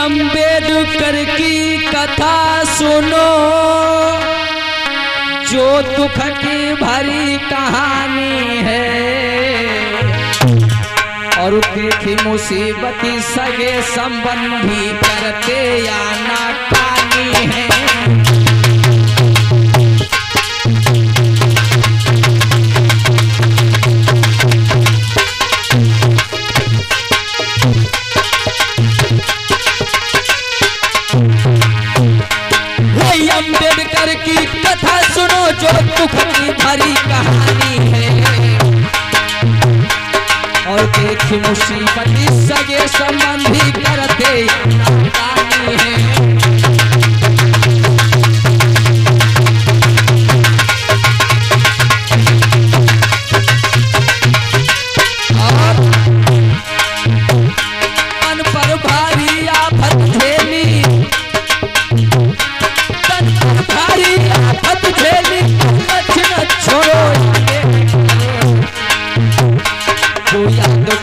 अम्बेडकर की कथा सुनो, जो दुख की भरी कहानी है। और देखी मुसीबती सगे संबंधी करते या नाकानी है। अम्बेडकर की कथा सुनो, जो दुख की भरी कहानी है। और देखी मुसीबती सगे संबंधी करते नाकानी है।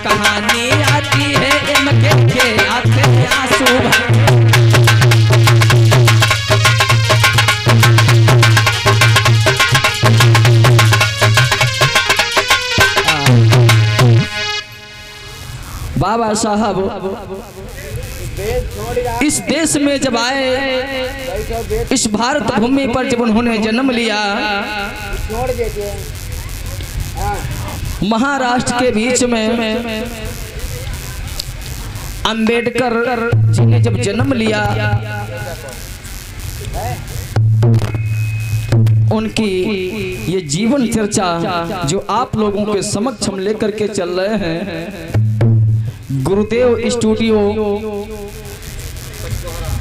कहानी आती है इनके के आते आंसू बाबा साहब इस देश में जब आए, इस भारत भूमि पर जब उन्होंने जन्म लिया, महाराष्ट्र के बीच में अंबेडकर जी ने जब जन्म लिया, उनकी ये जीवन चर्चा जो आप लोगों के समक्ष हम लेकर के चल रहे हैं, गुरुदेव स्टूडियो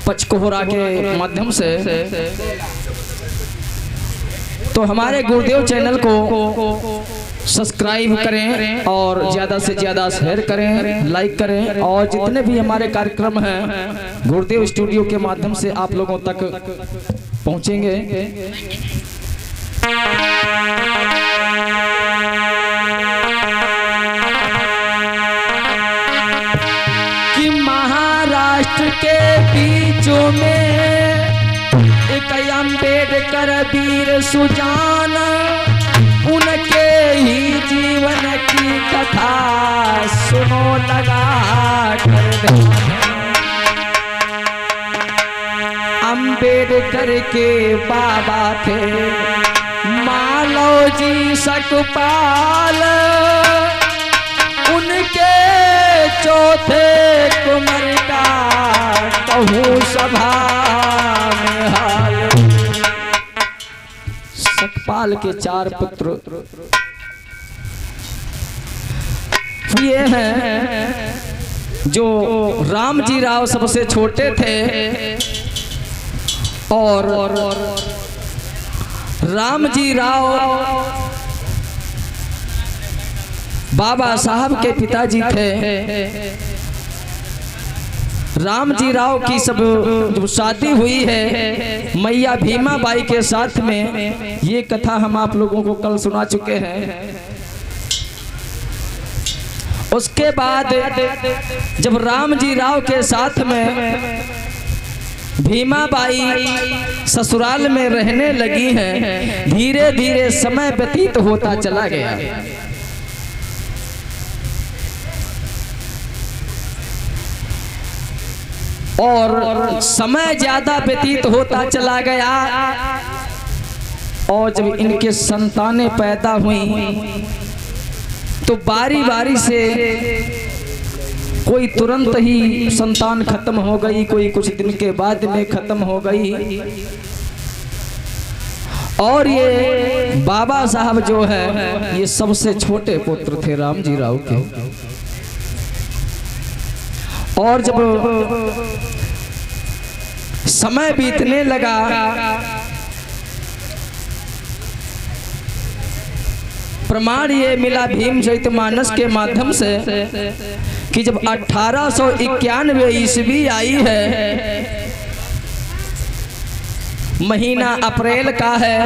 पचकोहरा के माध्यम से। तो हमारे गुरुदेव चैनल को सब्सक्राइब करें और ज़्यादा से ज़्यादा शेयर करें, लाइक करें, और जितने भी हमारे कार्यक्रम हैं गुरुदेव स्टूडियो के माध्यम से आप लोगों तक पहुंचेंगे। कि महाराष्ट्र के बीचों में एक अम्बेडकर वीर सुजान, उनके ही जीवन की कथा सुनो लगा कर। अम्बेडकर के बाबा थे मालवजी सकपाल, उनके चौथे कुंवर का कहूँ सभा में हाल। सकपाल के 4 पुत्र ये हैं, जो रामजी राव सबसे छोटे थे, और रामजी राव बाबा साहब के पिताजी थे। रामजी राव की सब जब शादी हुई है मैया भीमा बाई के साथ में, ये कथा हम आप लोगों को कल सुना चुके हैं। उसके बाद जब रामजी राव के साथ में भीमा बाई ससुराल में रहने लगी हैं, धीरे धीरे समय व्यतीत होता चला गया। और समय ज्यादा व्यतीत होता चला गया, और जब इनके संतानें पैदा हुई तो बारी बारी से कोई तुरंत ही संतान खत्म हो गई, कोई कुछ दिन के बाद में खत्म हो गई। और ये बाबा साहब जो है ये सबसे छोटे पुत्र थे रामजी राव के। और जब समय बीतने लगा, प्रमाण ये मिला भीमचरितमानस के माध्यम से कि जब 1891 ईस्वी आई है, महीना अप्रैल का है,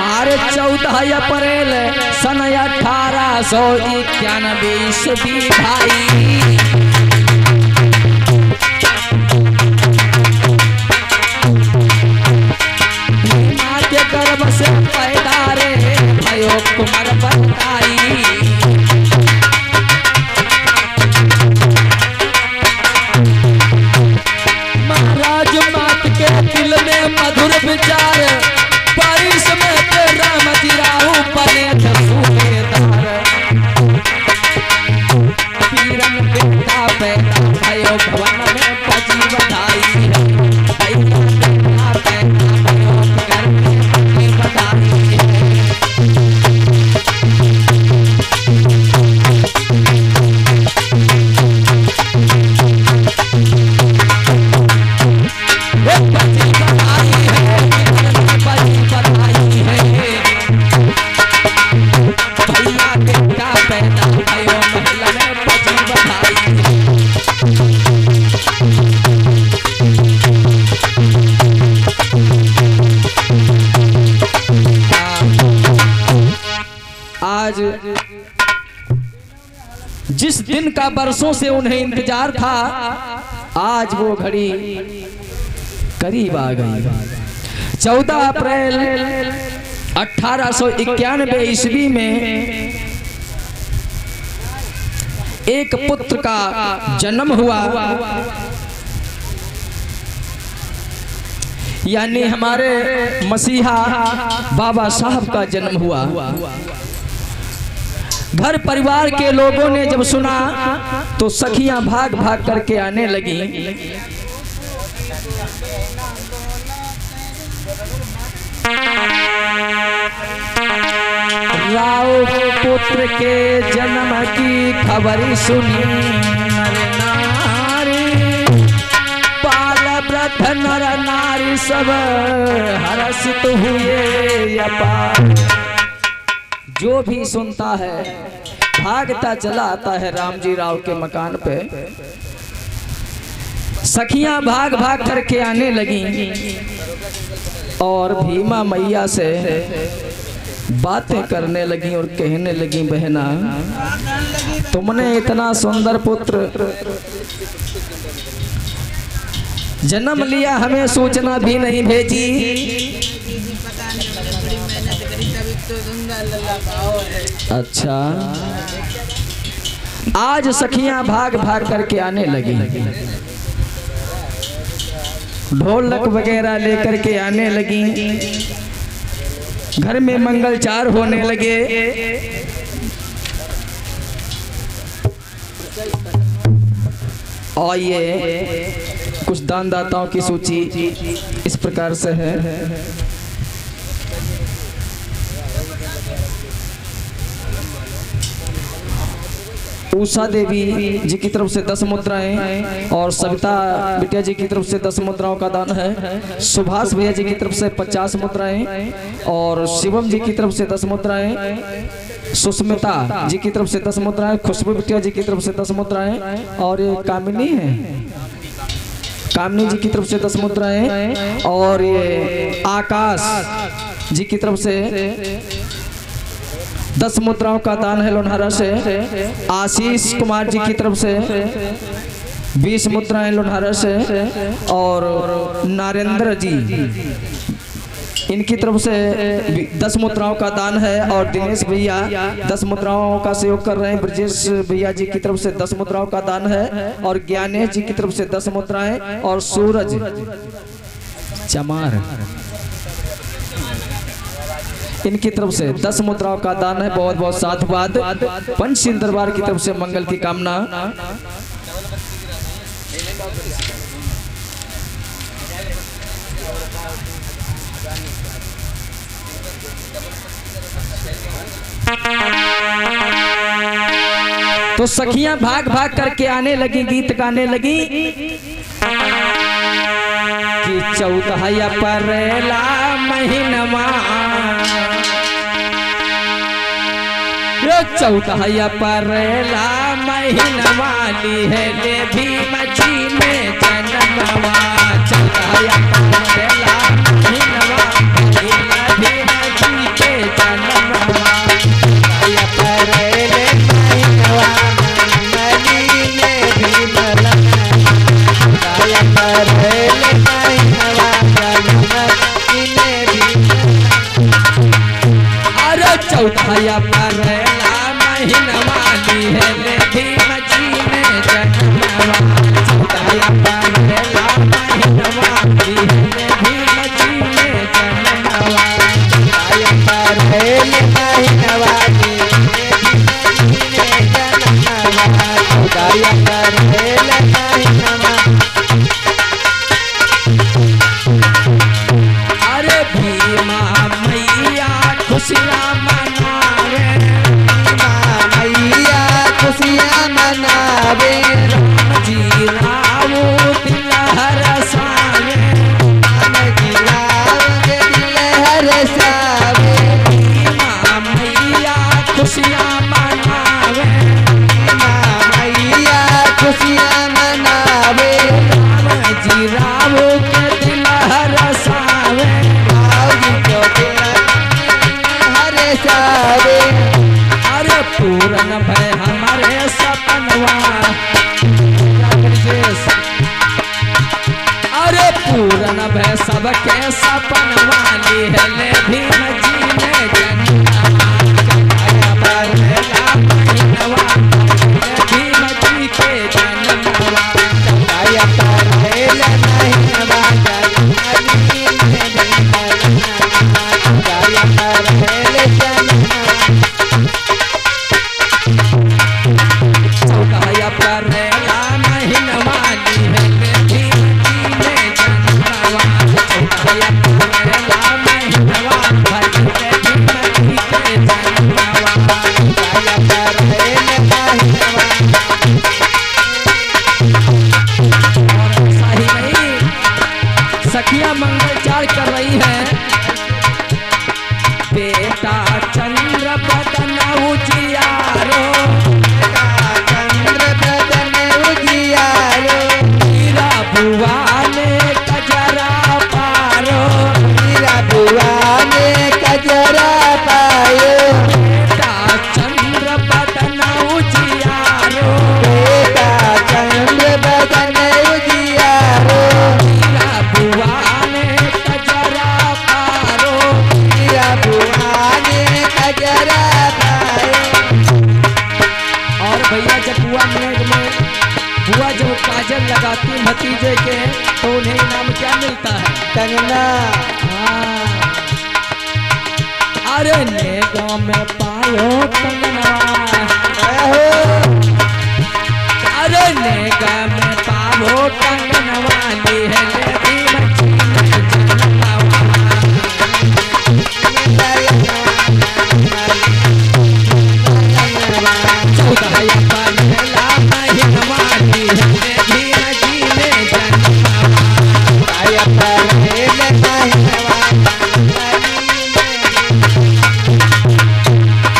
और 14 अप्रैल सन 1891 ईस्वी भाई। माँ के गर्भ से पैदा रे भयो कुमार बताई। महाराज मात के दिल में मधुर विचार, बारिश में राम जी राहु बने थे सूबेदार। पीरन बेटा पैदा भयो भवन में बजी बधाई। बेटा पैदा भयो घर में बजी बधाई। आज जिस दिन का बरसों से उन्हें इंतजार था, आज वो घड़ी करीब आ गई। 14 अप्रैल 1891 ईस्वी में एक पुत्र का जन्म हुआ, यानी हमारे मसीहा बाबा साहब का जन्म हुआ। घर परिवार के लोगों ने जब सुना तो सखियां भाग भाग करके आने लगी। राव पुत्र के जन्म की खबर सुनी, नर नारी बाल वृद्ध नर नारी सब हर्षित हुए अपार। जो भी सुनता है भागता चला आता है राम जी राव के मकान पे। सखियां भाग भाग करके आने लगी और भीमा मैया से बातें करने लगी और कहने लगी, बहना तुमने इतना सुंदर पुत्र जन्म लिया, हमें सूचना भी नहीं भेजी। अच्छा, आज सखियां भाग भाग करके आने लगी, ढोलक वगैरह लेकर के आने लगी, घर में मंगलचार होने लगे। और ये कुछ दानदाताओं की सूची इस प्रकार से है। उषा देवी जी की तरफ से 10 मुद्राएं और सविता बिटिया जी की तरफ से 10 मुद्राओं का दान है। सुभाष भैया जी की तरफ से 50 मुद्राएं और शिवम जी की तरफ से 10 मुद्राएं, सुस्मिता जी की तरफ से 10 मुद्राएं, खुशबू बिटिया जी की तरफ से 10 मुद्राएं और ये कामिनी है, कामिनी जी की तरफ से 10 मुद्राएं और ये आकाश जी की तरफ से 10 मुद्राओं का दान है लोन्हारा से। आशीष कुमार जी की तरफ से 20 मुद्राएं लोन्हारा से और नरेंद्र जी इनकी तरफ से 10 मुद्राओं का दान है और दिनेश भैया 10 मुद्राओं का सहयोग कर रहे हैं। ब्रजेश भैया जी की तरफ से 10 मुद्राओं का दान है और ज्ञानेश जी की तरफ से 10 मुद्राएं और सूरज चमार इनकी तरफ से 10 मुद्राओं का दान है। बहुत बहुत साधुवाद। पंचशील दरबार की तरफ से मंगल की कामना। तो सखियां भाग भाग करके आने लगी, गीत गाने लगी कि 14 अप्रैल महीनमा, 14 अप्रैल महीनमा है ले भी मची में जन्मवा। 14 अप्रैल महीनमा भी मची के जनमवा या परेले महिनवा मलीने भीमल या परेले महिनवा मलीने भीमल अरे चौथाया परेला महीनवा लिहले भीम जी ने जनमवा चौथाया परेला महीनवा लिहले भीम जी ने जनमवा या परेले महिनवा भीमले जनमवा या परेले महिनवा अरे भीमा मैया खुशियाँ मनावे मैया खुशियाँ मनावे राम जी रावो दिल हरसावे राम जी राम के दिल हरसावे भीमा मैया खुशियाँ मनावे मैया खुशियाँ मनावे राम जी रावो के दिल हरसावे जी को दिल हरसावे अरे पूरन भय हमारे सपनवा अरे पूरन भय सबके सपनवा लिहले भीम जी ने जनमवा चौथाया परेला महीनवा भीम जी के जनमवा या परेले महिनवा मलीने भीमल या परेले जनमवा चौथाया परेला महीनवा लिहले भीम जी ने जनमवा चौथाया परेला महीनवा लिहले भीम जी के जनमवा या परेले महिनवा और सही नहीं सखिया मंगलचार कर रही है बेटा चंद्र बदन उजियारो चंद्र बदन उजियारो हीरा बुआ ने कजरा पारो हीरा बुआ ने कजरा पायो बेटा चंद्र बदन उजियारो बेटा चंद्र बदन उजियारो हीरा बुआ ने कजरा पारो हीरा बुआ ने कजरा पायो और भैया जब बुआ मेघ में बुआ जब काजल लगाती भतीजे के तो उन्हें इनाम क्या मिलता है कंगना हाँ। अरे नेगो में पायो कंगनवा आहो अरे नेगा में पावो कंगनवा लिहले भीम जी ने जनमवा चौथाया परेला महीनवा लिहले भीम जी ने जनमवा या परेले महिनवा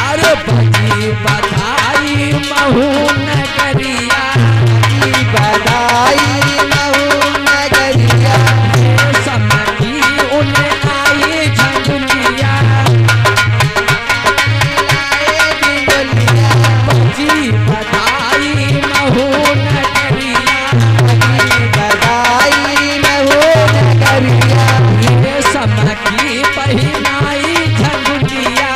अरे भजी बधाई महू नगरिया बधाई महू नगरिया समझी उन्हें आई झंझुलिया भजी बधाई महू नगरिया बधाई महू नगरिया ये समझी पहिनाई झंझुलिया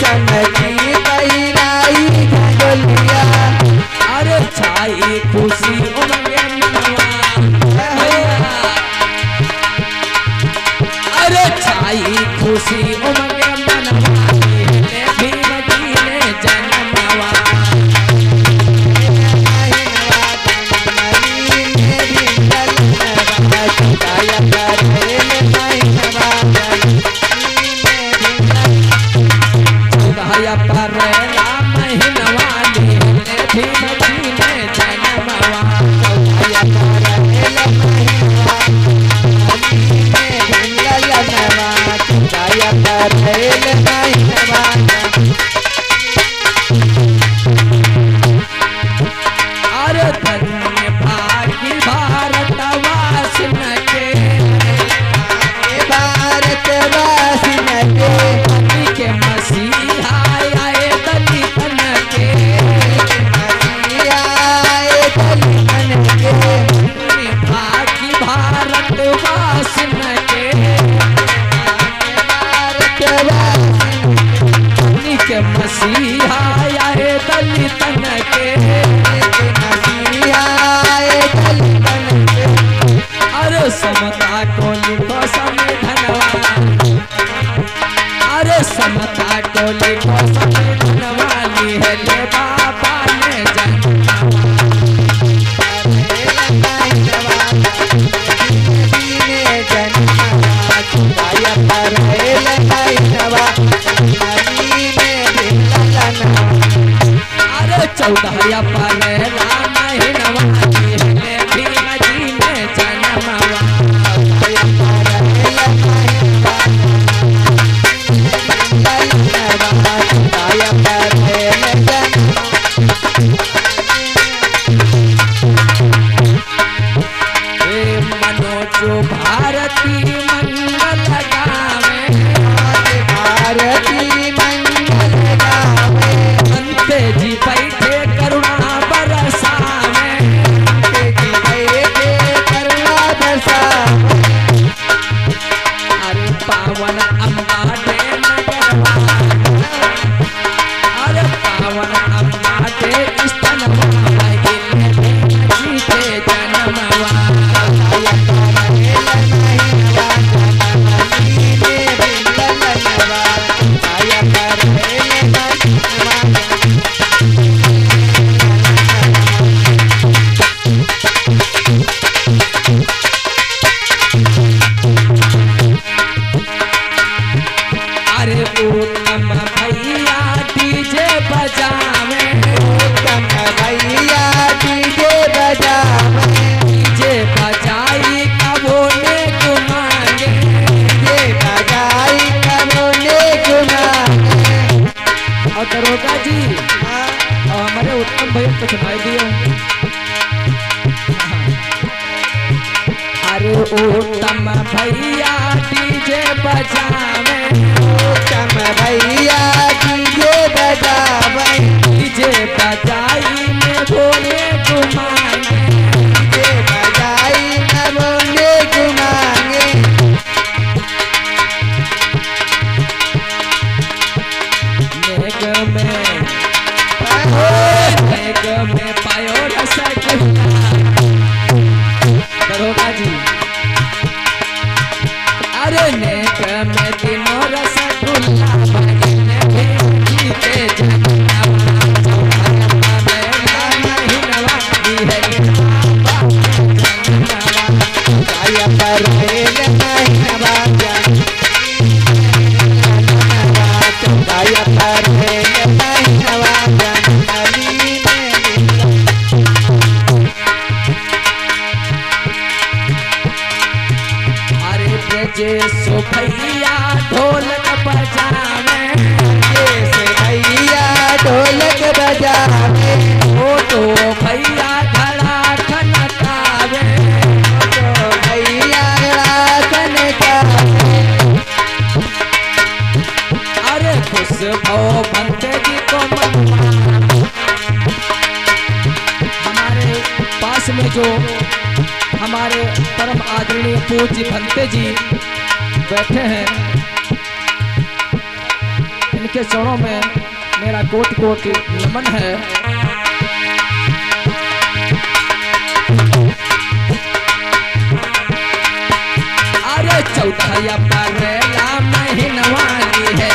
चमकी पहिराई झंझुलिया अरे छाई खुशी उमंगे मनवा अरे छाई खुशी उमंगे मनवा लिहले भीम जी ने जनमवा चौथाया परेला महीनवा लिहले भीम जी ने जनमवा चौथाया अरे धन्य भागी भारतवासिन के भारतवासिन के पति के मसीहा आए दलितन के, एक मसीहा आए दलितन के, अरे समता को लिखो संविधानवा, अरे समता को लिखो संविधानवा, लिहले बाबा ने जन्मवा। अरे 14 परेला महीनवा, लिहले भीम जी ने जन्मवा। मनोज भारती मंगल गावे, भारती मंगल गावे, अंते जी बैठे करुणा बरसावे, जी बैठे करुणा बरसावे, अरे पावन अम्बाटे नगरवा, अरे पावन अम्बाटे स्तनवा, जी के जन्मवा। अरे उत्तम भैया डीजे बजावे, उत्तम भैया डीजे बजावे, डीजे बजाई कबो ने गुमांगे, डीजे बजाई करोने गुमांगे। और दरोगा जी और हमारे उत्तम भैया को सुनाई दियो। अरे उत्तम भैया डीजे बजावे, उत्तम भैया डीजे बजावे, डीजे बजाई में बोले गुमांगे, डीजे बजाई करोने गुमांगे। नेग में पायो रसगुल्ला, दरोगा जी अरे नेग में तीनों रसगुल्ला, बहिन भेजी के जन्मवा, परेला महीनवा, लिहले बाबा ने जन्मवा। गाय परेल महीनवा गाय परेल महीनवा जनमली अरे ब्रजे सो भैया ढोलक बजावे, जैसे भैया ढोलक बजावे, ओ तो भैया धड़ा खनकावे, तो भैया रासन गावे, अरे खुश भो भक्त जी को मनवा। हमारे पास में जो हमारे परम आदरणीय पूज्य भंते जी बैठे हैं, इनके चरणों में मेरा कोटि कोटि नमन है। अरे 14 परेला महीनवा, लिहले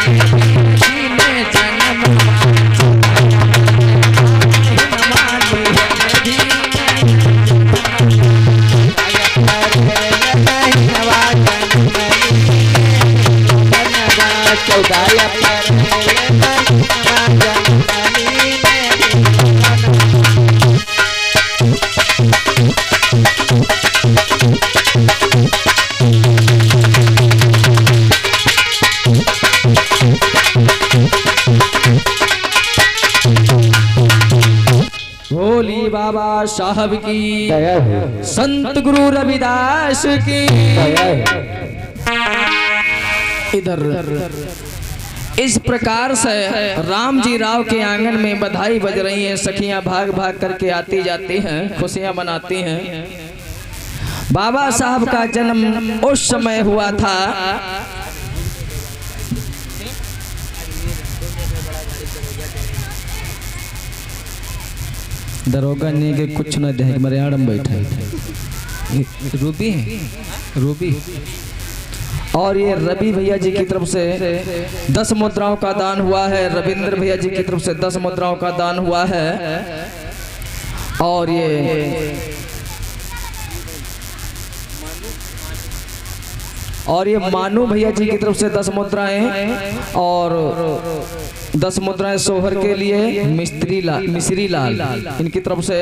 जी ने जन्मवा, भोली बाबा साहब की, संत गुरु रविदास की। इधर इस प्रकार से राम जी राव के आंगन में बधाई बज रही हैं, सखियां भाग भाग करके आती जाती हैं, खुशियां मनाती हैं। बाबा साहब का जन्म उस समय हुआ था दरोगा ने के कुछ न दे मरियाड़ में बैठा रूबी है रूबी। और ये रवि भैया जी की तरफ से 10 मुद्राओं का दान हुआ है। रविंद्र भैया जी की तरफ से 10 मुद्राओं का दान हुआ है। और ये मानू भैया जी की तरफ से 10 मुद्राएं और 10 मुद्राएं सोहर के लिए मिस्री लाल इनकी तरफ से।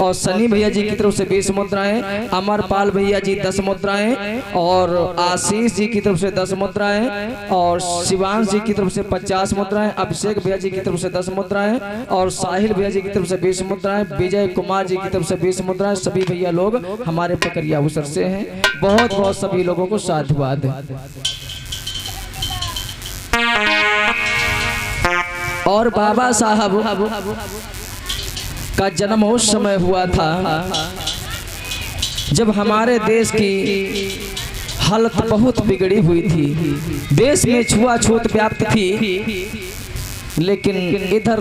और सनी भैया जी की तरफ से 20 मुद्राएं। अमरपाल भैया जी 10 मुद्राएं और आशीष जी की तरफ से 10 मुद्राएं और शिवांश जी की तरफ से 50 मुद्राएं। अभिषेक भैया जी की तरफ से 10 मुद्राएं और साहिल भैया जी की तरफ से 20 मुद्राएं। विजय कुमार जी की तरफ से 20 मुद्राएं। सभी भैया लोग हमारे पकड़िया अवसर से हैं। बहुत बहुत सभी लोगों को साधुवाद। और बाबा साहब का जन्म उस समय हुआ था जब हमारे देश की हालत बहुत बिगड़ी हुई थी। देश में छुआछूत व्याप्त थी। लेकिन इधर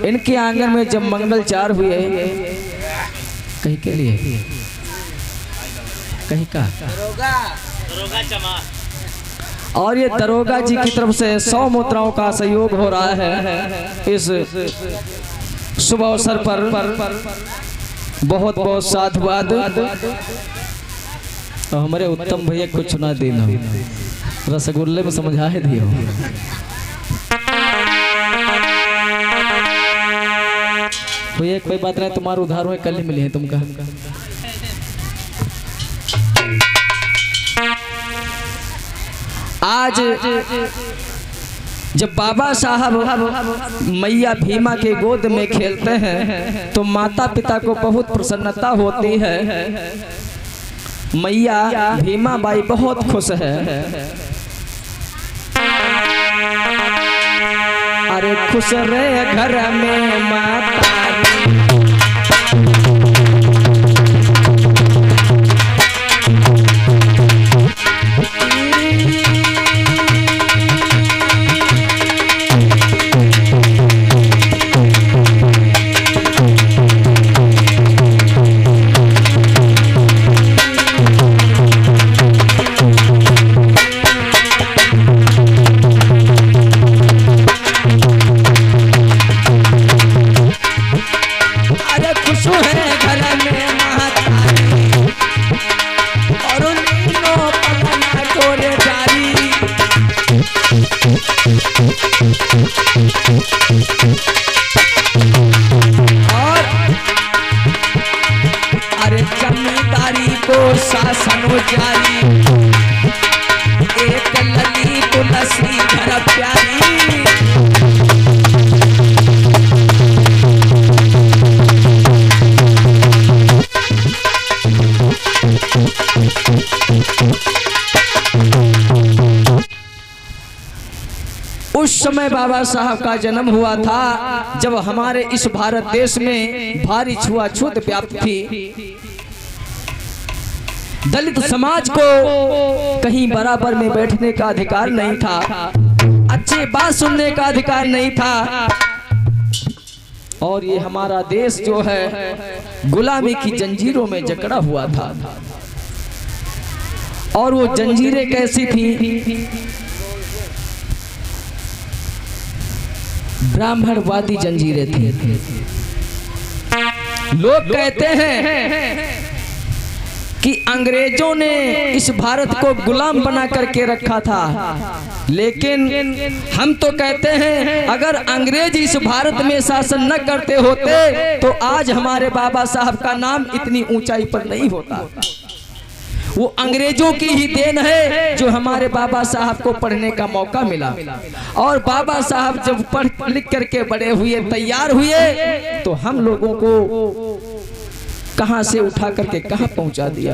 इनके आंगन में जब मंगलचार हुए कहीं के लिए कहीं का और ये दरोगा जी की तरफ से 100 मुद्राओं का सहयोग हो रहा है इस शुभ अवसर पर। बहुत बहुत साधुवाद। हमारे उत्तम भैया कुछ सुना देना रसगुल्ले में समझा है दियो। भैया कोई बात नहीं, तुम्हारे उधार में कल ही मिले हैं तुमका। आज जब बाबा साहब मैया भीमा के गोद में खेलते हैं तो माता पिता को बहुत प्रसन्नता होती है। मैया भीमा बाई बहुत खुश है। अरे खुश रे घर में माता शासन जारी एक लली तुलसी घर प्यारी। उस समय बाबा साहब का जन्म हुआ था जब हमारे इस भारत देश में भारी छुआछूत व्याप्त थी। दलित समाज को कहीं बराबर में बैठने का अधिकार नहीं था। अच्छी बात सुनने का अधिकार नहीं था। और ये हमारा देश जो है गुलामी की जंजीरों में जकड़ा हुआ था। और वो जंजीरें कैसी थी? ब्राह्मणवादी जंजीरें थी। लोग कहते हैं कि अंग्रेजों ने इस भारत को गुलाम बना करके रखा था, लेकिन हम तो कहते हैं अगर अंग्रेज इस भारत में शासन न करते होते तो आज हमारे बाबा साहब का नाम इतनी ऊंचाई पर नहीं होता। वो अंग्रेजों की ही देन है जो हमारे बाबा साहब को पढ़ने का मौका मिला। और बाबा साहब जब पढ़ लिख करके बड़े हुए, तैयार हुए, तो हम लोगों को कहां से उठा करके कहां पहुंचा दिया।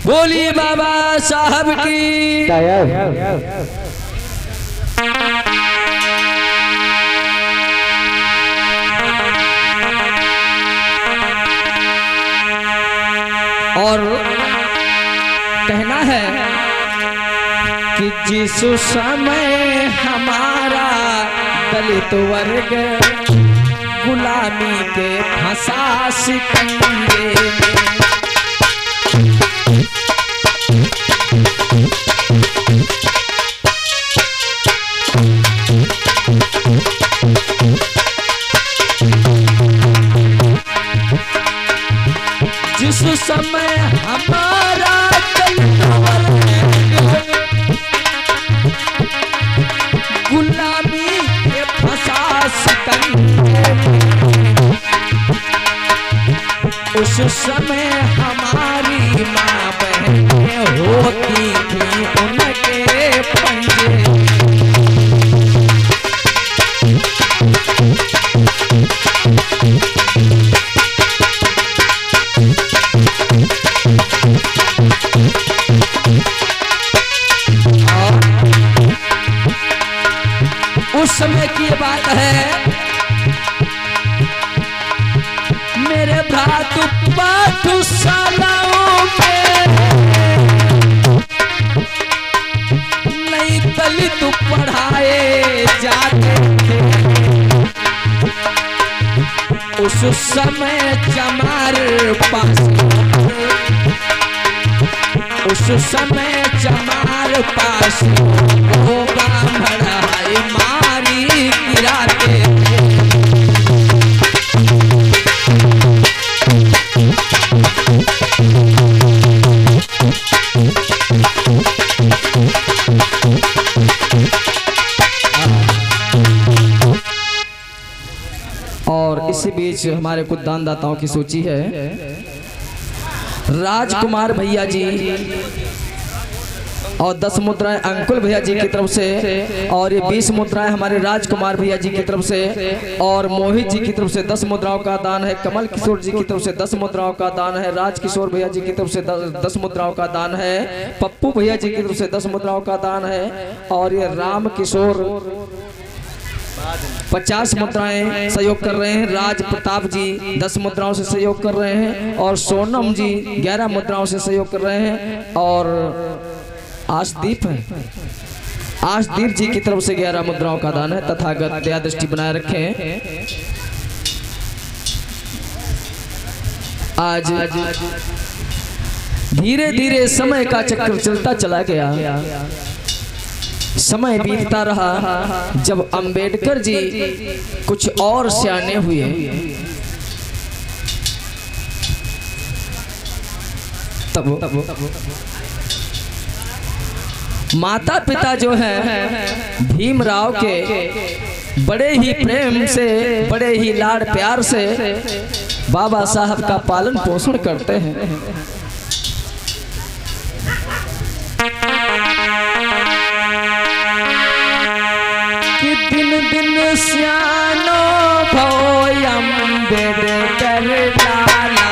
बोलिए बाबा साहब की। और कहना है कि जिस समय हमारा दलित वर्ग गुलामी के फंसा शिकंजे में। जिस समय हमारा दलित वर्ग गुलामी के फंसा शिकंजे में, उस समय हमारी माँ बहनें होती थी उनके पंजे। उस समय की बात है, मेरे भ्रातु पाठशालाओं में नई दलित पढ़ाए जाते थे। उस समय चमार पास, उस समय चमार पास वो ब्राह्मण मारी गिराते थे। और इसी बीच हमारे कुछ दानदाताओं की सूची है। राजकुमार भैया जी और 10 मुद्राएं अंकुल भैया जी की तरफ से, और ये 20 मुद्राएं हमारे राजकुमार भैया जी की तरफ से, और मोहित जी की तरफ से 10 मुद्राओं का दान है। कमल किशोर जी की तरफ से 10 मुद्राओं का दान है। राज किशोर भैया जी की तरफ से 10 मुद्राओं का दान है। पप्पू भैया जी की तरफ से 10 मुद्राओं का दान है। और ये राम किशोर 50 मुद्राएं सहयोग कर रहे हैं। राज प्रताप जी 10 मुद्राओं से सहयोग कर रहे हैं। और सोनम जी 11 मुद्राओं से सहयोग कर रहे हैं। और आशदीप है, आशदीप जी की तरफ से 11 मुद्राओं का दान है। तथागत दया दृष्टि बनाए रखें। आज धीरे धीरे समय का चक्र चलता चला गया। समय बीतता रहा। जब अंबेडकर जी कुछ और सियाने हुए, तब माता पिता जो है भीमराव के बड़े ही प्रेम से, बड़े ही लाड प्यार से बाबा साहब का पालन पोषण करते हैं। कि दिन दिन सियानो भोय अम्बेडकर लाला,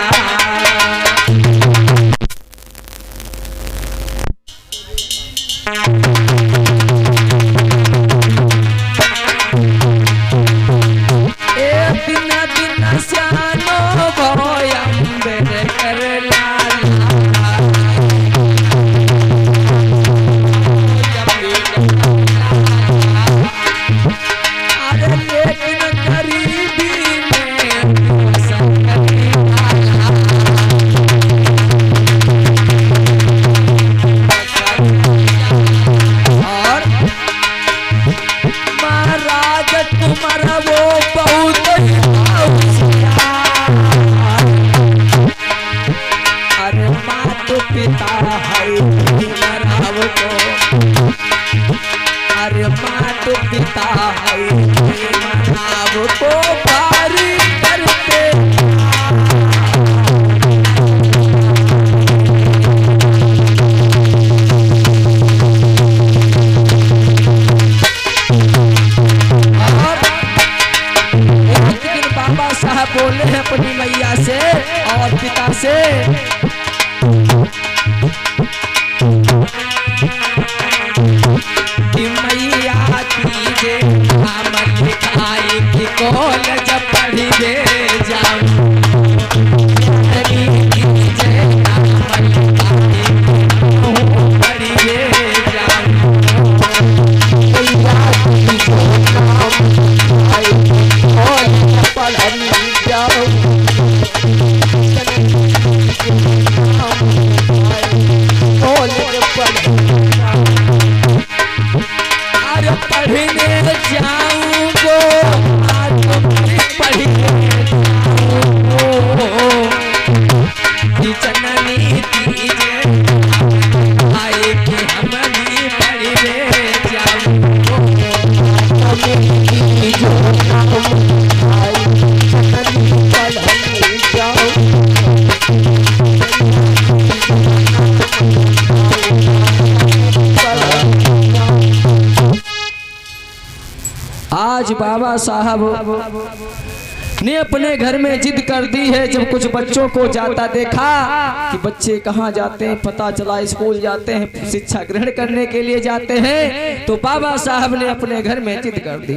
बोले हैं अपनी मैया से और पिता से, कि मैया कीजे हमर लिखाई की कॉलेज पढ़ी दे जाऊं, कीजे हमर लिखाई पढ़ी दे जाऊं, मैया की बाबा साहब ने अपने घर में जिद कर दी है। जब कुछ बच्चों को जाता देखा कि बच्चे कहाँ जाते हैं, पता चला स्कूल जाते हैं, शिक्षा ग्रहण करने के लिए जाते हैं, तो बाबा साहब ने अपने घर में जिद कर दी।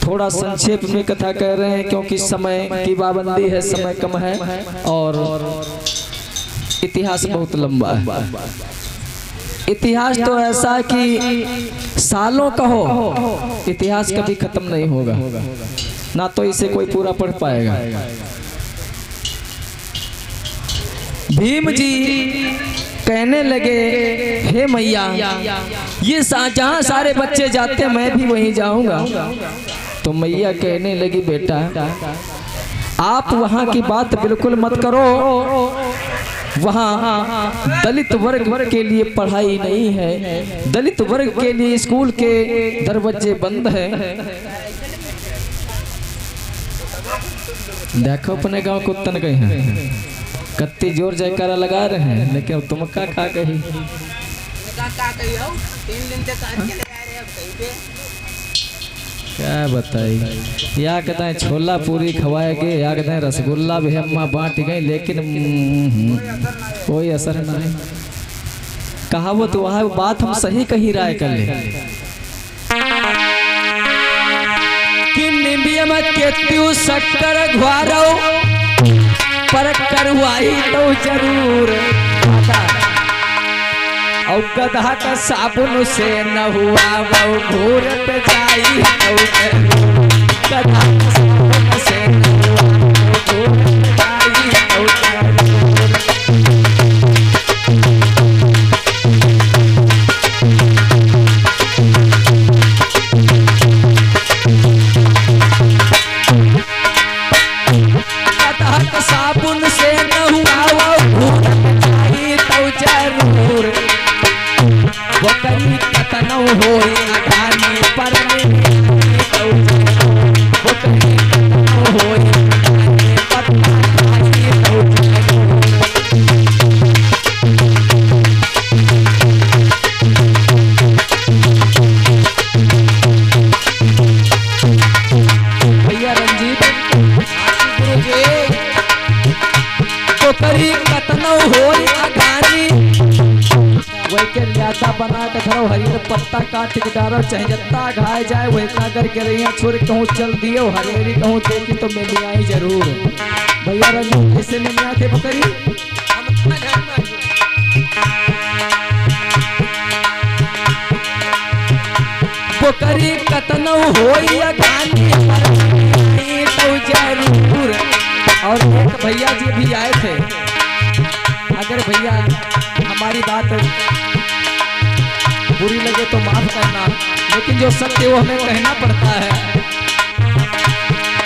थोड़ा संक्षेप में कथा कह रहे हैं क्योंकि समय की पाबंदी है, समय कम है और इतिहास बहुत लंबा है। इतिहास तो ऐसा कि सालों का हो, इतिहास कभी खत्म नहीं होगा, ना तो इसे कोई पूरा पढ़ पाएगा। भीम जी कहने लगे, हे मैया, ये जहाँ सारे बच्चे जाते मैं भी वहीं जाऊंगा। तो मैया कहने लगी, बेटा आप वहाँ की बात बिल्कुल मत करो, वहाँ दलित वर्ग के लिए पढ़ाई नहीं है, दलित वर्ग के लिए स्कूल के दरवाजे बंद हैं। देखो अपने गांव कुत्तन गए हैं, कत्ती जोर जयकारा लगा रहे हैं, लेकिन तुम का कही क्या बताई। या कहते हैं छोला पूरी खवाएगे, या कहते हैं रसगुल्ला भी अम्मा बांट गई, लेकिन कोई असर नहीं। कहावत वह बात हम सही कही राय कर ले कि निबियम के त्यू शक्कर घुआरो पर करवाई तो जरूर, और गधा का साबुन से न हुआ वो घूर पे जाई तो जरूर, गधा का साबुन से न हुआ वो घूर पे जाई तो जरूर। गधा का साबुन से न हुआ वो घूर पे जाई तो जरूर, वो करी कतनो होई अगानी पर वो करी कतनो होई अगानी पर भैया रंजीत वो करी कतनो होई अगानी वही के ल्यादा बना के धरो, हरियर पत्ता काट के डालो, चाहे जत्ता घाय जाए वही कागर के रहिया छोड़ कहूँ चल दियो, हरियरी कहूँ देखी तो मिल आई जरूर। भैया रंजीत कैसे मिल आए थे बकरी? बकरी कतनो होई अगानी तो जरूर। और एक भैया जी भी आए थे, अगर भैया हमारी बात बुरी लगे तो माफ करना, लेकिन जो सत्य वो हमें कहना पड़ता है।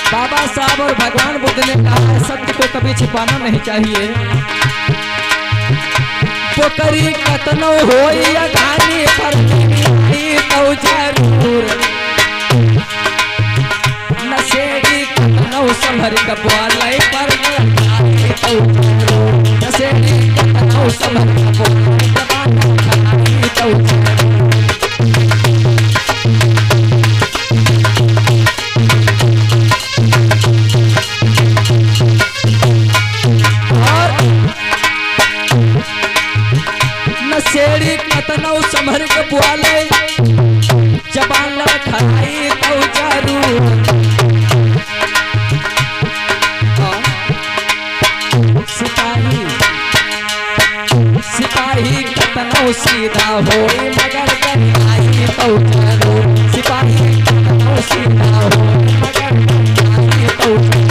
बाबा साहब और भगवान बुद्ध ने कहा है सत्य को कभी छिपाना नहीं चाहिए। पोकरी कतनो होई अगानी पर तो जरूर, नशेड़ी कतनो संभर कबवाले पर तो जरूर, नशेड़ी कतनो संभर कबवाले तो जरूर। नशेड़ी कतनो संभर कबवाले जबान लड़खड़ाई तो जरूर, सिपाही कतनो सीधा होई मगर कन्हई तो जरूर, सिपाही कतनो सीधा होई मगर कन्हई तो जरूर।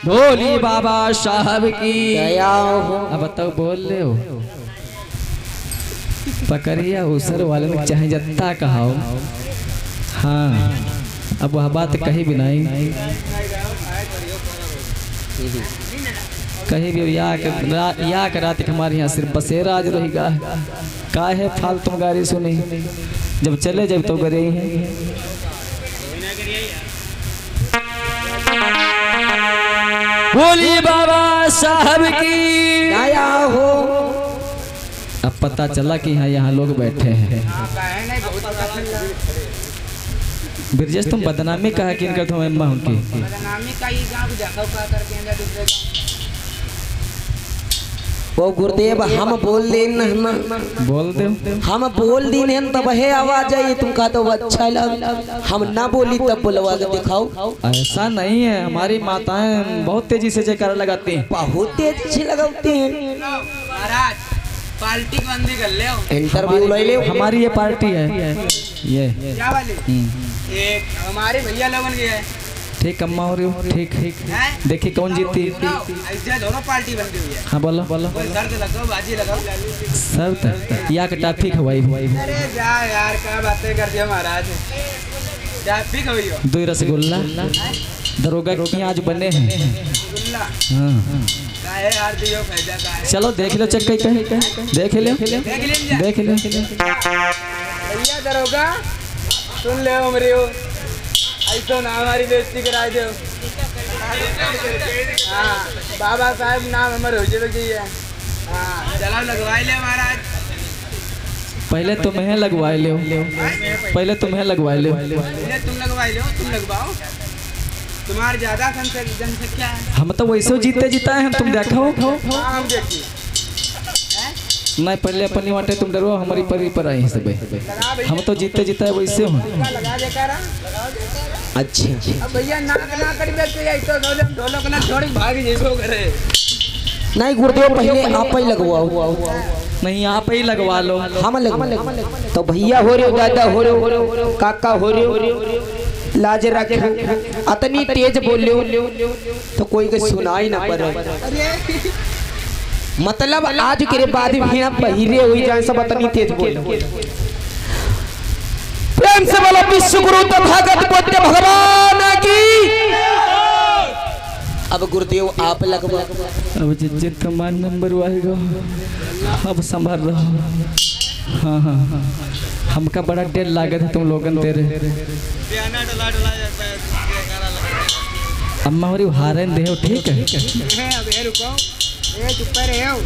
भोली बाबा साहब की गया हूँ। अब बताओ बोल रहे हो पकड़िया उसर वाले ने चाहे जत्ता कहाओ। हाँ अब वह बात कहीं भी नहीं, कहीं भी या के रात हमारे यहाँ सिर्फ बसेरा आज रहेगा। का है फालतू गाड़ी सुनी, जब चले जब तो करे हैं। बोलिए बाबा साहब की आया हो। अब पता चला कि यहाँ लोग बैठे हैं। ब्रजेश तुम बदनामी कहा कि इनका तुम अम्मा उनकी बदनामी का ही गांव देखो का करके अंदर दूसरे वो गुरुदेव हम बोल देन ना, बोल दे। हम बोल दिन है तब है आवाज आई, तुमका तो अच्छा लग, हम ना बोली तब बुलवा के दिखाओ। ऐसा नहीं है, हमारी माताएं बहुत तेजी से जयकारा लगाती हैं। बहुत तेज से लगाती हैं। महाराज पार्टी को बंदी कर ले इंटरव्यू ले ले। हमारी ये पार्टी है ये क्या वाली एक हमारे भैया लोगन की है। ठीक अम्मा हो रही हो ठीक हैं? देखिए कौन जीती। ऐसे दोनों पार्टी बन गई है। हाँ बोलो बोलो। कोई शर्त लगाओ, बाजी लगाओ। शर्त या के टाफी खवाई अरे जा यार क्या बातें कर दिया महाराज, क्या भी कभी हो 2 रसगुल्ला दरोगा की आज बने हैं। गुल्ला हाँ का है यार, दियो फायदा का है। चलो देख लो चक्कर देख लो देख लो। भैया दरोगा सुन ले उमरी हो, ऐसा ना हमारी बेइज्जती कराए दो। हाँ बाबा साहब नाम हमारे हो जाए। हाँ चलो लगवाई ले महाराज। पहले तुम्हें लगवाए लो, पहले तुम्हें लगवाए लो। पहले तुम लगवाई लो, तुम लगवाओ, तुम्हारी ज्यादा जनसंख्या है। हम तो वैसे जीते जिताए हैं, तुम देखो। हाँ हम देखिए नहीं पहले अपनी वाटे तुम डरो, हमारी परी पर आई सब। लगा भैया, हम तो जीते जिताए वैसे हो। लगा देकर अच्छा अब भैया नाक ना करी बैठे ऐसा ढोलक ना छोड़ी भागी जैसो करे। नहीं गुरुदेव पहले आप ही लगवाओ। नहीं आप ही लगवा लो। हम लगवा तो भैया हो रहे हो, दादा हो रहे हो, काका हो रहे हो, लाज रख अतनी तेज बोले तो कोई के सुनाई ना पड़े। मतलब आज के बाद भी ना बहिरे हुई जाए सब अतनी तेज बोले। प्रेम से बोलो विश्व गुरु तथागत बुद्ध भगवान की। अब गुरुदेव आप लगवा। अब जित तुम्हारा नंबर आएगा, अब संभाल रहो। हाँ हाँ हाँ हमका बड़ा डेढ़ लागत है तुम लोगन तेरे। अम्मा हमारी हारन दे ठीक है। अब रुको ए चुप रहे हो।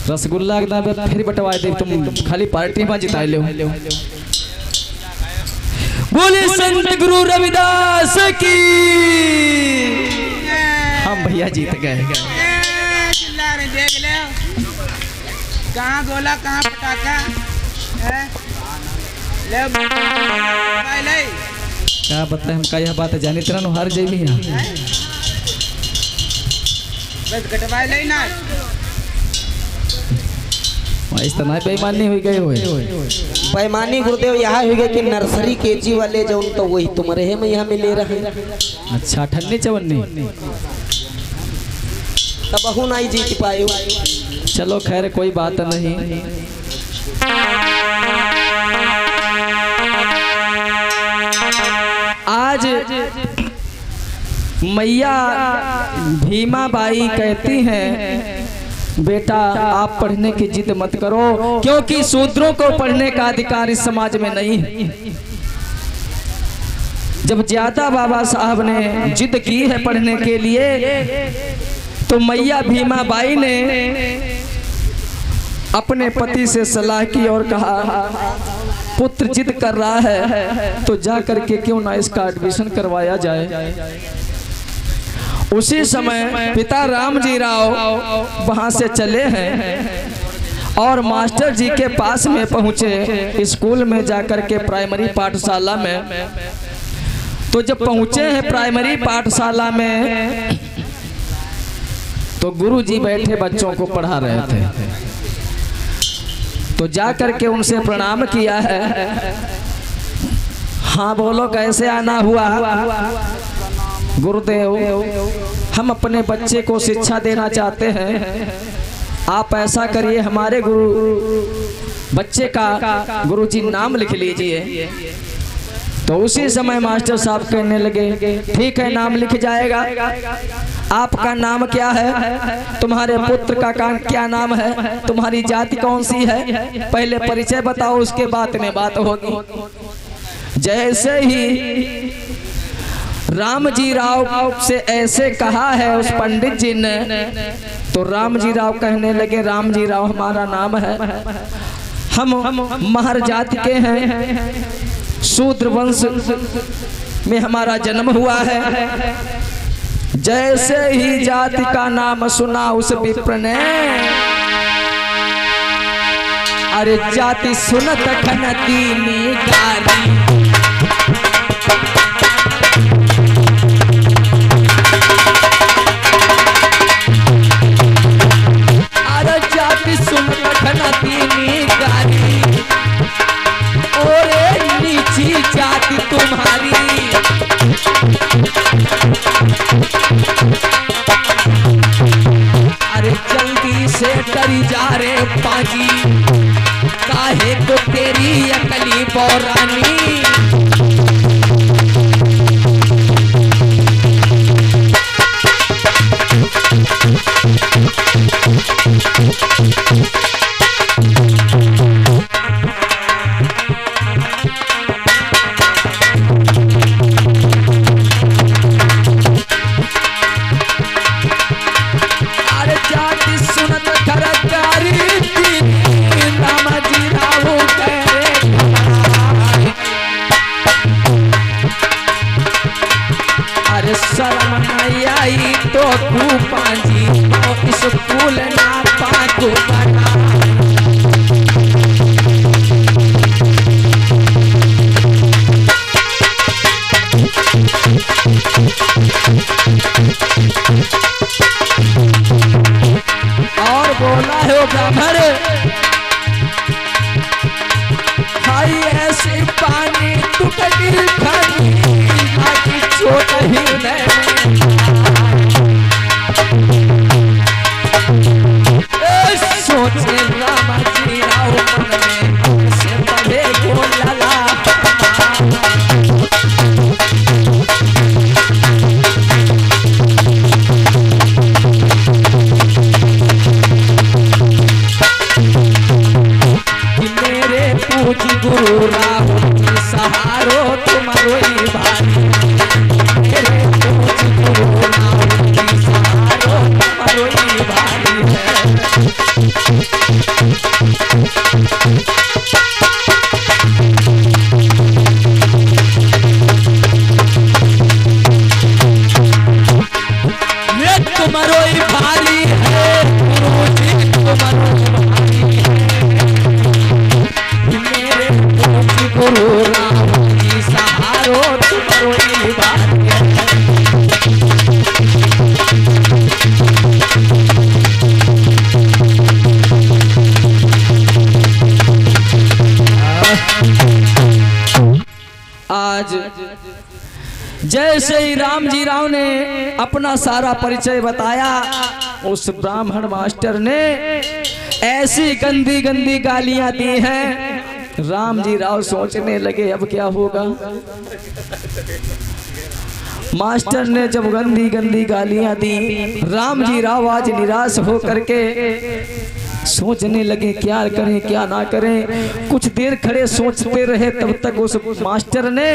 रसगुल्ला एकदम फिर बटवाए दे, तुम खाली पार्टी में जिताए लो। बोले संत गुरु रविदास की। हम भैया जीत गए। चिल्ला रहे देख ले, कहाँ गोला कहाँ पटाखा है? ले भाई ले क्या बताए हमका यह बात जानी तरह हार जाइए यहाँ। बस कटवाई ले ना। इस तरह बेईमानी हुई गई हुए। बेईमानी गुरुदेव यहाँ हो गए कि नर्सरी केजी वाले जो तो वही तुम्हारे में यहाँ में ले रहे हैं। अच्छा 98-54 तब बहु नहीं जीत पाए। चलो खैर कोई बात नहीं। आज मैया भीमा बाई कहती हैं बेटा आप पढ़ने की जिद मत करो, क्योंकि शूद्रों को पढ़ने का अधिकार इस समाज में नहीं है। जब ज्यादा बाबा साहब ने जिद की है पढ़ने के लिए, तो मैया भीमा बाई ने अपने पति से सलाह की और कहा पुत्र जिद कर रहा है तो जा करके क्यों ना इसका एडमिशन करवाया जाए। उसी समय पिता रामजी राव वहां से चले हैं और मास्टर जी के पास में पहुंचे, स्कूल में जाकर के प्राइमरी पाठशाला में। तो जब पहुंचे हैं प्राइमरी पाठशाला में तो गुरुजी बैठे बच्चों को पढ़ा रहे थे। तो जा करके उनसे प्रणाम किया है। हाँ बोलो कैसे आना हुआ। गुरुदेव हम अपने बच्चे को शिक्षा देना चाहते हैं, आप ऐसा करिए हमारे बच्चे का गुरुजी नाम लिख लीजिए। तो उसी समय मास्टर साहब कहने लगे ठीक है नाम लिख जाएगा। आपका नाम क्या है, तुम्हारे पुत्र का क्या नाम है, तुम्हारी जाति कौन सी है, पहले परिचय बताओ उसके बाद में बात होगी। जैसे ही राम जी राव से ऐसे कहा है उस पंडित जी ने। तो राम जी राव कहने लगे, राम जी राव हमारा नाम है, हम महर जाति के हैं, शूद्र वंश में हमारा जन्म हुआ है। जैसे ही जाति का नाम सुना उस विप्र ने, अरे जाति सुनत खन दीनी गारी। अरे जाति सुनत खन दीनी गारी, ओरे नीची जाति तुम्हारी। अरे जल्दी से डरी जा रे पाजी, काहे को तेरी अकली पौरानी। शर्म नहीं आई तो तू पाजी, तो स्कूल ना पाकू बना। और बोला हो ब्राह्मण, हाई ऐसे पानी टूटगी खानी, आगे चोट ही सोचे राम जी राव मन में से बढ़े बोला। मेरे पूज गुरु राव सहारो तुम्हारो ही भाई, मेरे पूज गुरु राव सहारो तुम्हारो ही भाई है। ये तुम्हारो ही भारी है, गुरुजी तुम्हारो भारी है। मेरे पूज गुरु राम जी सहारो तुम्हारो ही भारी है। आज जैसे ही राम जी राव ने अपना सारा परिचय बताया, उस ब्राह्मण मास्टर ने ऐसी गंदी गंदी गालियां दी हैं। राम जी राव सोचने लगे अब क्या होगा। मास्टर ने जब गंदी गंदी गालियां दी, राम जी राव आज निराश हो करके सोचने लगे क्या करें क्या ना करें। कुछ देर खड़े सोचते रहे, तब तक उस मास्टर ने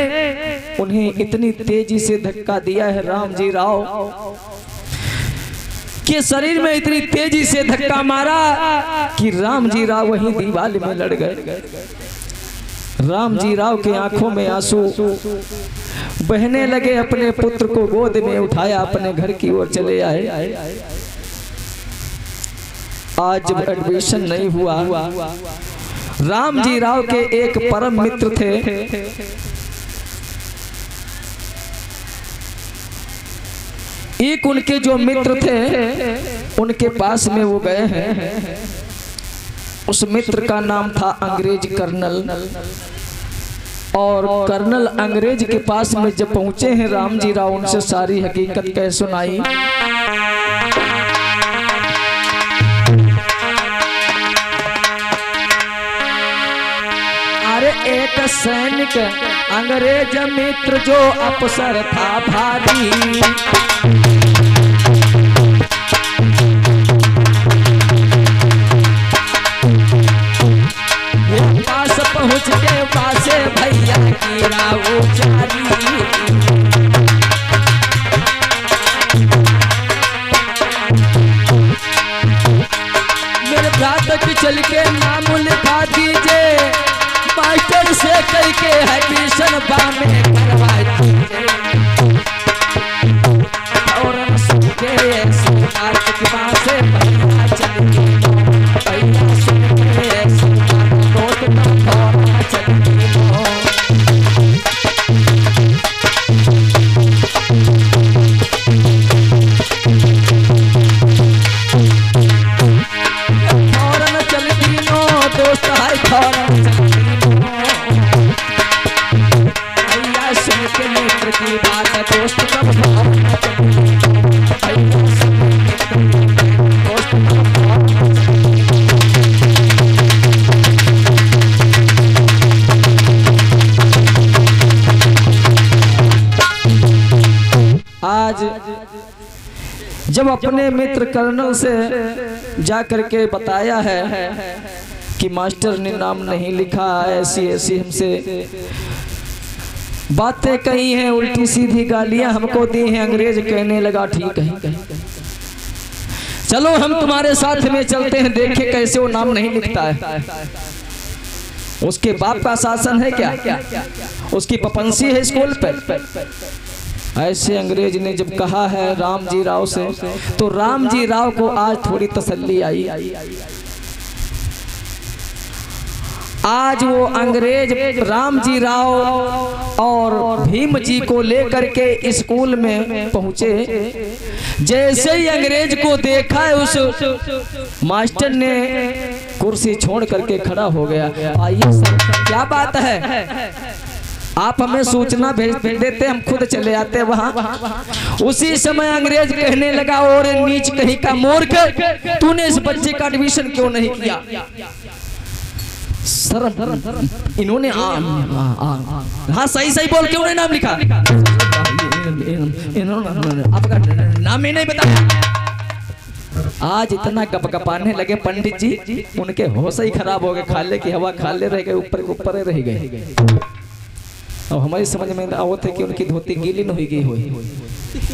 उन्हें इतनी तेजी से धक्का दिया है राम जी राव के शरीर में, इतनी तेजी से धक्का मारा कि राम जी राव वहीं दीवार में लड़ गए। राम जी राव के आंखों में आंसू बहने लगे। अपने पुत्र को गोद में उठाया, अपने घर की ओर चले आए। आज जब एडमिशन नहीं हुआ, राम जी राव के एक परम मित्र थे, एक उनके जो मित्र थे उनके पास में वो गए हैं। उस मित्र का नाम था अंग्रेज कर्नल। और कर्नल अंग्रेज के पास में जब पहुंचे हैं राम जी राव, उनसे सारी हकीकत कह सुनाई। अरे एक सैनिक अंग्रेज मित्र जो अफसर था भारी, पास पहुंच के पासे भैया की राव जारी। चल के नाम लिखा दीजिए, मास्टर से कह के एडमिशन बामे करवा दीजिए। और सुन के सरकार के पास से भैया चल के, भैया सुन के सरकार दोस्त का और चल के जब अपने मित्र कर्नल से जा करके बताया है कि मास्टर ने नाम नहीं लिखा, ऐसी ऐसी हमसे बातें कही हैं, उल्टी सीधी गालियां हमको दी हैं, अंग्रेज कहने लगा ठीक है, चलो हम तुम्हारे साथ में चलते हैं, देखें कैसे वो नाम नहीं लिखता है। उसके बाप का शासन है क्या, उसकी पपंसी है स्कूल पे। ऐसे अंग्रेज ने जब कहा है राम जी राव से, तो राम जी राव को आज थोड़ी तसल्ली आई। आज वो अंग्रेज राम जी राव और भीम जी को लेकर के स्कूल में पहुंचे। जैसे ही अंग्रेज को देखा है, उस मास्टर ने कुर्सी छोड़ करके खड़ा हो गया। आइए सर, क्या बात है, आप हमें सूचना भेज देते, हम खुद चले आते वहाँ। उसी समय अंग्रेज कहने लगा, और नीच कहीं का मूर्ख, तूने इस बच्चे का एडमिशन क्यों नहीं किया। सर इन्होंने हाँ सही सही बोल के उन्हें नाम लिखा, आपका नाम ही नहीं बताया। आज इतना गपगपाने लगे पंडित जी, उनके होश ही खराब हो गए, खाले की हवा खाले रह गए, ऊपर के ऊपर रह गए। और हमारी समझ में आवत है कि उनकी धोती गीली नहीं गई हुई,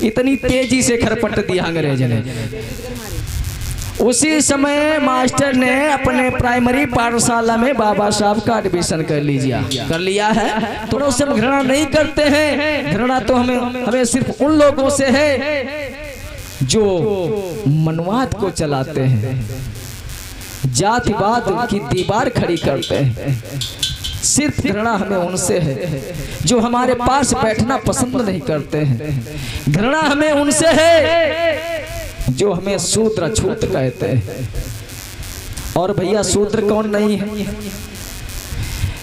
इतनी तेजी से खरपट दिया अंग्रेज ने। उसी समय मास्टर ने अपने प्राइमरी पाठशाला में बाबा साहब का एडमिशन कर लिया है। थोड़ा उससे हम घृणा नहीं करते हैं, घृणा तो हमें सिर्फ उन लोगों से है जो मनवाद को चलाते हैं, जातिवाद की दीवार खड़ी करते हैं। सिर्फ घृणा हमें उनसे है जो हमारे पास बैठना पसंद नहीं करते हैं। घृणा हमें उनसे है जो हमें शूद्र छूत कहते हैं। और भैया शूद्र कौन नहीं है,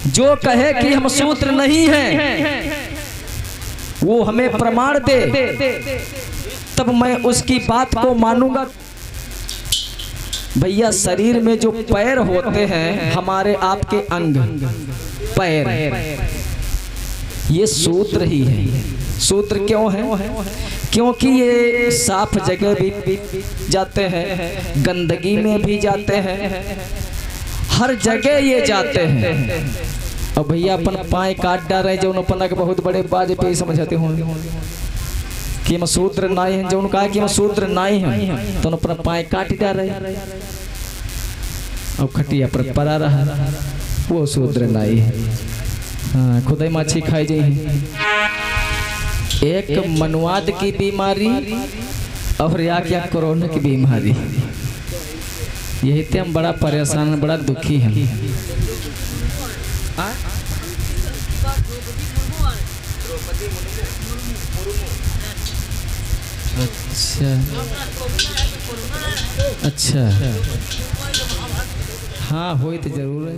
जो कहे कि हम शूद्र नहीं हैं, वो हमें प्रमाण दे, तब मैं उसकी बात को मानूंगा। भैया शरीर में जो पैर होते हैं, हमारे आपके अंग पैर, ये सूत्र ही है। सूत्र क्यों है? क्योंकि ये साफ जगह भी जाते हैं, गंदगी में भी जाते हैं, हर जगह ये जाते हैं। और भैया अपन पाए काट डाल रहे, जो अपन बहुत बड़े बाजे पे समझाते होंगे कि हम सूत्र नाई हैं। जो उन्होंने कहा कि हम सूत्र नाई हैं, तो अपना पाए काट डाल रहे, अब खटिया पर पड़ा रहा, वो सूत्र नाई है। हाँ, खुदाई माछी खाई जाए। एक मनवाद की बीमारी और या क्या कोरोना की बीमारी, यही तो हम बड़ा परेशान, बड़ा दुखी हैं। अच्छा, हाँ हो तो जरूर है।